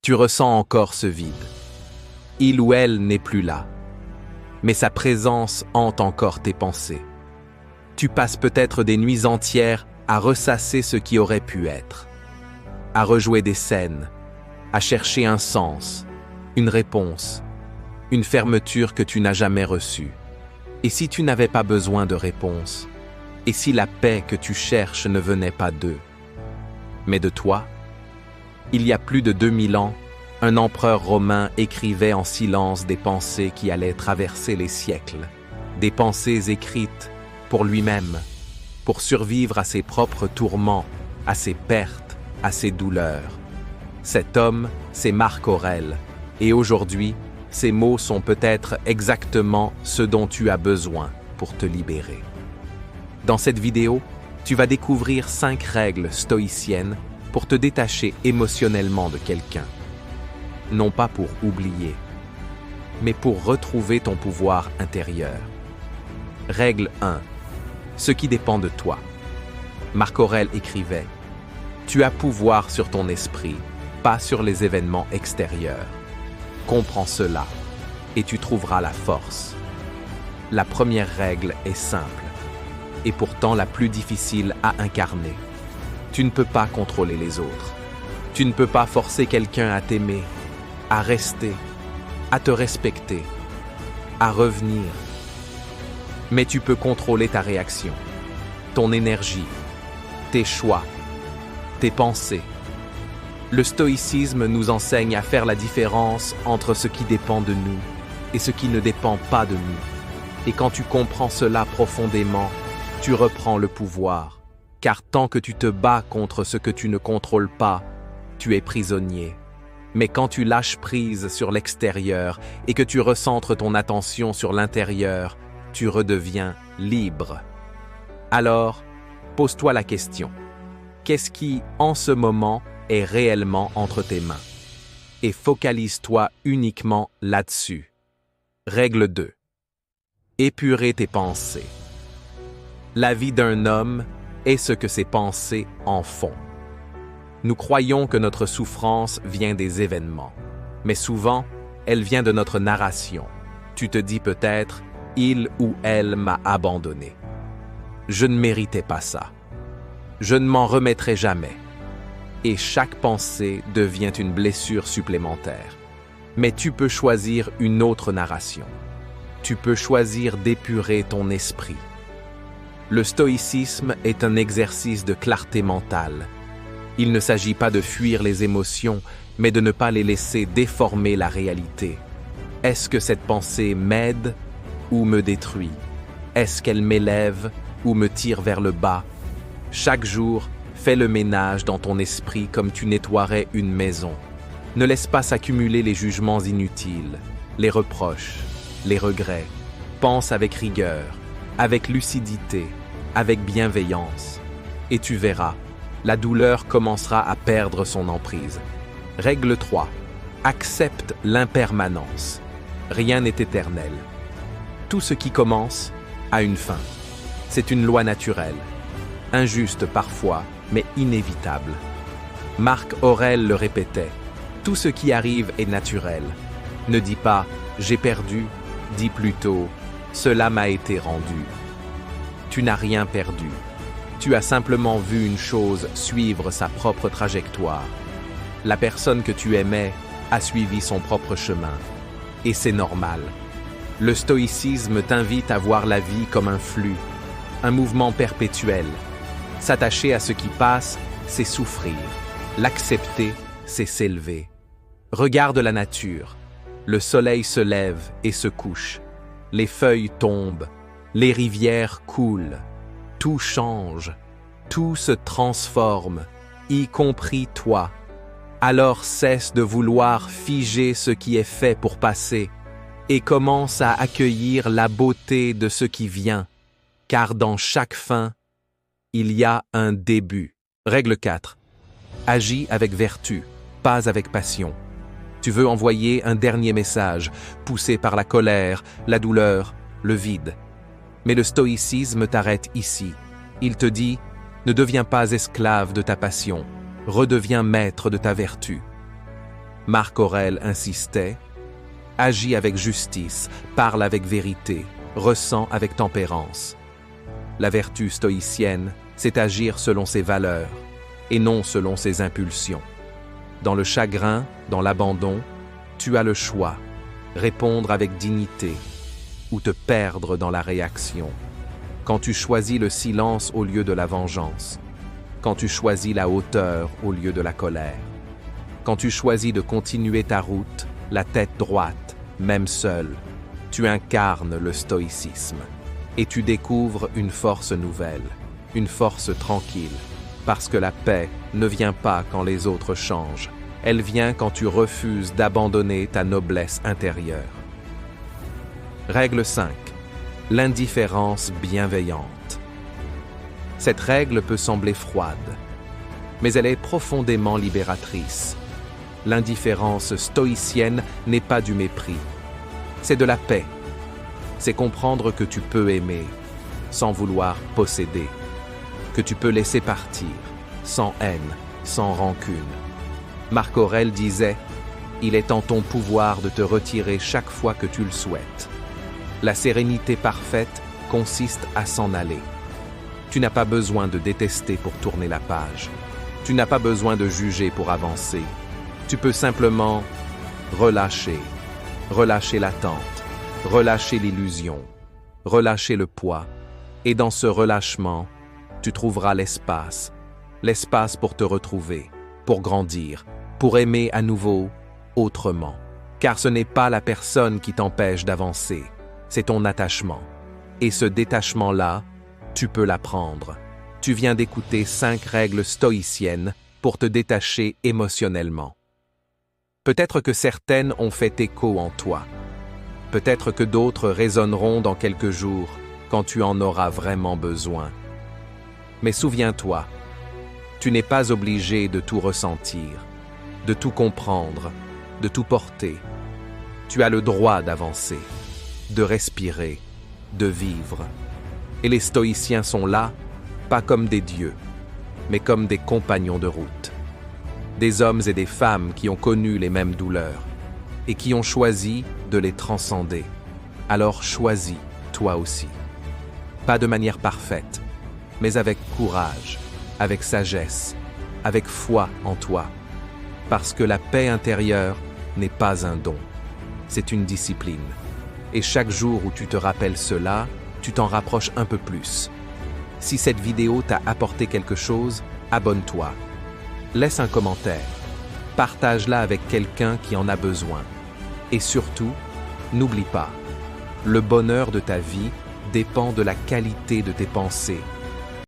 Tu ressens encore ce vide. Il ou elle n'est plus là, mais sa présence hante encore tes pensées. Tu passes peut-être des nuits entières à ressasser ce qui aurait pu être, à rejouer des scènes, à chercher un sens, une réponse, une fermeture que tu n'as jamais reçue. Et si tu n'avais pas besoin de réponse? Et si la paix que tu cherches ne venait pas d'eux, mais de toi? Il y a plus de 2000 ans, un empereur romain écrivait en silence des pensées qui allaient traverser les siècles, des pensées écrites pour lui-même, pour survivre à ses propres tourments, à ses pertes, à ses douleurs. Cet homme, c'est Marc Aurèle, et aujourd'hui, ces mots sont peut-être exactement ce dont tu as besoin pour te libérer. Dans cette vidéo, tu vas découvrir 5 règles stoïciennes pour te détacher émotionnellement de quelqu'un. Non pas pour oublier, mais pour retrouver ton pouvoir intérieur. Règle 1. Ce qui dépend de toi. Marc Aurèle écrivait « Tu as pouvoir sur ton esprit, pas sur les événements extérieurs. Comprends cela, et tu trouveras la force. » La première règle est simple, et pourtant la plus difficile à incarner. Tu ne peux pas contrôler les autres. Tu ne peux pas forcer quelqu'un à t'aimer, à rester, à te respecter, à revenir. Mais tu peux contrôler ta réaction, ton énergie, tes choix, tes pensées. Le stoïcisme nous enseigne à faire la différence entre ce qui dépend de nous et ce qui ne dépend pas de nous. Et quand tu comprends cela profondément, tu reprends le pouvoir. Car tant que tu te bats contre ce que tu ne contrôles pas, tu es prisonnier. Mais quand tu lâches prise sur l'extérieur et que tu recentres ton attention sur l'intérieur, tu redeviens libre. Alors, pose-toi la question. Qu'est-ce qui, en ce moment, est réellement entre tes mains? Et focalise-toi uniquement là-dessus. Règle 2. Épurer tes pensées. La vie d'un homme est ce que ses pensées en font. Nous croyons que notre souffrance vient des événements, mais souvent, elle vient de notre narration. Tu te dis peut-être « il ou elle m'a abandonné ». Je ne méritais pas ça. Je ne m'en remettrai jamais. Et chaque pensée devient une blessure supplémentaire. Mais tu peux choisir une autre narration. Tu peux choisir d'épurer ton esprit. Le stoïcisme est un exercice de clarté mentale. Il ne s'agit pas de fuir les émotions, mais de ne pas les laisser déformer la réalité. Est-ce que cette pensée m'aide ou me détruit? Est-ce qu'elle m'élève ou me tire vers le bas? Chaque jour, fais le ménage dans ton esprit comme tu nettoierais une maison. Ne laisse pas s'accumuler les jugements inutiles, les reproches, les regrets. Pense avec rigueur, avec lucidité, avec bienveillance. Et tu verras, la douleur commencera à perdre son emprise. Règle 3. Accepte l'impermanence. Rien n'est éternel. Tout ce qui commence a une fin. C'est une loi naturelle. Injuste parfois, mais inévitable. Marc Aurèle le répétait. Tout ce qui arrive est naturel. Ne dis pas « j'ai perdu », dis plutôt « cela m'a été rendu ». Tu n'as rien perdu. Tu as simplement vu une chose suivre sa propre trajectoire. La personne que tu aimais a suivi son propre chemin. Et c'est normal. Le stoïcisme t'invite à voir la vie comme un flux, un mouvement perpétuel. S'attacher à ce qui passe, c'est souffrir. L'accepter, c'est s'élever. Regarde la nature. Le soleil se lève et se couche. Les feuilles tombent. Les rivières coulent. Tout change. Tout se transforme, y compris toi. Alors cesse de vouloir figer ce qui est fait pour passer et commence à accueillir la beauté de ce qui vient, car dans chaque fin, il y a un début. Règle 4. Agis avec vertu, pas avec passion. Tu veux envoyer un dernier message, poussé par la colère, la douleur, le vide. Mais le stoïcisme t'arrête ici. Il te dit, ne deviens pas esclave de ta passion, redeviens maître de ta vertu. Marc Aurèle insistait: agis avec justice, parle avec vérité, ressens avec tempérance. La vertu stoïcienne, c'est agir selon ses valeurs et non selon ses impulsions. Dans le chagrin, dans l'abandon, tu as le choix, répondre avec dignité ou te perdre dans la réaction. Quand tu choisis le silence au lieu de la vengeance, quand tu choisis la hauteur au lieu de la colère, quand tu choisis de continuer ta route, la tête droite, même seul, tu incarnes le stoïcisme et tu découvres une force nouvelle, une force tranquille, parce que la paix ne vient pas quand les autres changent, elle vient quand tu refuses d'abandonner ta noblesse intérieure. Règle 5. L'indifférence bienveillante. Cette règle peut sembler froide, mais elle est profondément libératrice. L'indifférence stoïcienne n'est pas du mépris, c'est de la paix. C'est comprendre que tu peux aimer sans vouloir posséder, que tu peux laisser partir sans haine, sans rancune. Marc Aurèle disait: il est en ton pouvoir de te retirer chaque fois que tu le souhaites. La sérénité parfaite consiste à s'en aller. Tu n'as pas besoin de détester pour tourner la page. Tu n'as pas besoin de juger pour avancer. Tu peux simplement relâcher, relâcher l'attente, relâcher l'illusion, relâcher le poids. Et dans ce relâchement, tu trouveras l'espace, l'espace pour te retrouver, pour grandir, pour aimer à nouveau autrement. Car ce n'est pas la personne qui t'empêche d'avancer, c'est ton attachement. Et ce détachement-là, tu peux l'apprendre. Tu viens d'écouter 5 règles stoïciennes pour te détacher émotionnellement. Peut-être que certaines ont fait écho en toi. Peut-être que d'autres résonneront dans quelques jours, quand tu en auras vraiment besoin. Mais souviens-toi, tu n'es pas obligé de tout ressentir, de tout comprendre, de tout porter. Tu as le droit d'avancer, de respirer, de vivre. Et les stoïciens sont là, pas comme des dieux, mais comme des compagnons de route. Des hommes et des femmes qui ont connu les mêmes douleurs et qui ont choisi de les transcender. Alors choisis, toi aussi. Pas de manière parfaite, mais avec courage, avec sagesse, avec foi en toi. Parce que la paix intérieure n'est pas un don, c'est une discipline. Et chaque jour où tu te rappelles cela, tu t'en rapproches un peu plus. Si cette vidéo t'a apporté quelque chose, abonne-toi. Laisse un commentaire. Partage-la avec quelqu'un qui en a besoin. Et surtout, n'oublie pas, le bonheur de ta vie dépend de la qualité de tes pensées